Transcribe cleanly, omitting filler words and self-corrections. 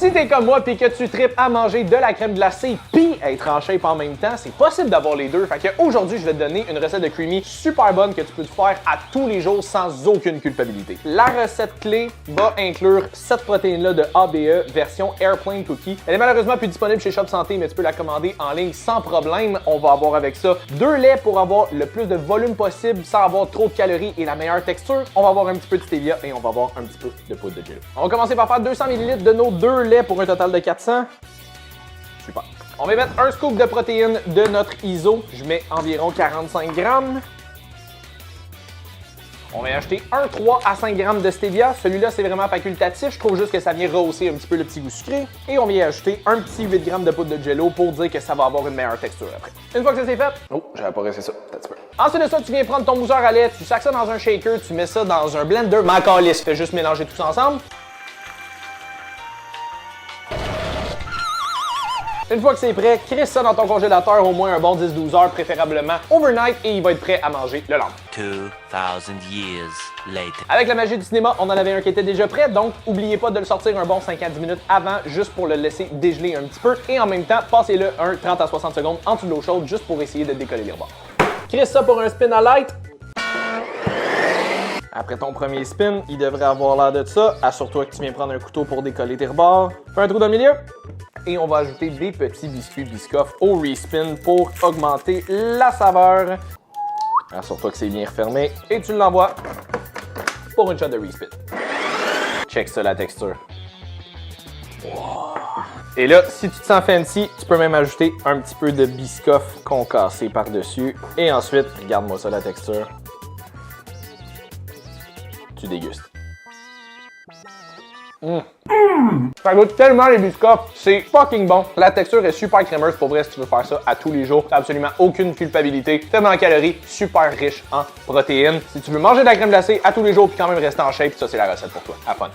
Si t'es comme moi pis que tu tripes à manger de la crème glacée pis être en shape en même temps, c'est possible d'avoir les deux. Fait que aujourd'hui, je vais te donner une recette de creamy super bonne que tu peux te faire à tous les jours sans aucune culpabilité. La recette clé va inclure cette protéine-là de ABE version Airplane Cookie. Elle est malheureusement plus disponible chez Shop Santé, mais tu peux la commander en ligne sans problème. On va avoir avec ça 2 laits pour avoir le plus de volume possible sans avoir trop de calories et la meilleure texture. On va avoir un petit peu de stevia et on va avoir un petit peu de poudre de jello. On va commencer par faire 200 ml de nos 2 laits pour un total de 400. Super. On va mettre un scoop de protéines de notre ISO. Je mets environ 45 grammes. On va acheter un 3 à 5 grammes de stevia. Celui-là, c'est vraiment facultatif. Je trouve juste que ça vient rehausser un petit peu le petit goût sucré. Et on vient ajouter un petit 8 grammes de poudre de jello pour dire que ça va avoir une meilleure texture après. Une fois que ça c'est fait, oh, j'avais pas resté ça, un petit peu. Ensuite de ça, tu viens prendre ton mousseur à lait, tu sacs ça dans un shaker, tu mets ça dans un blender. Mais encore lisse, fais juste mélanger tout ça ensemble. Une fois que c'est prêt, crisse ça dans ton congélateur au moins un bon 10-12 heures, préférablement overnight, et il va être prêt à manger le lendemain. 2000 years later. Avec la magie du cinéma, on en avait un qui était déjà prêt, donc n'oubliez pas de le sortir un bon 5 à 10 minutes avant, juste pour le laisser dégeler un petit peu, et en même temps, passez-le un 30 à 60 secondes en dessous de l'eau chaude, juste pour essayer de décoller les rebords. Crisse ça pour un spin à light. Après ton premier spin, il devrait avoir l'air de ça. Assure-toi que tu viens prendre un couteau pour décoller tes rebords. Fais un trou dans le milieu. Et on va ajouter des petits biscuits Biscoff au respin pour augmenter la saveur. Assure-toi que c'est bien refermé et tu l'envoies pour une shot de respin. Check ça, la texture. Wow. Et là, si tu te sens fancy, tu peux même ajouter un petit peu de Biscoff concassé par-dessus. Et ensuite, regarde-moi ça, la texture. Tu dégustes. Ça goûte tellement les Biscoff, c'est fucking bon. La texture est super crémeuse, pour vrai, si tu veux faire ça à tous les jours, t'as absolument aucune culpabilité. Tellement en calories, super riche en protéines. Si tu veux manger de la crème glacée à tous les jours puis quand même rester en shape, ça c'est la recette pour toi. À fun.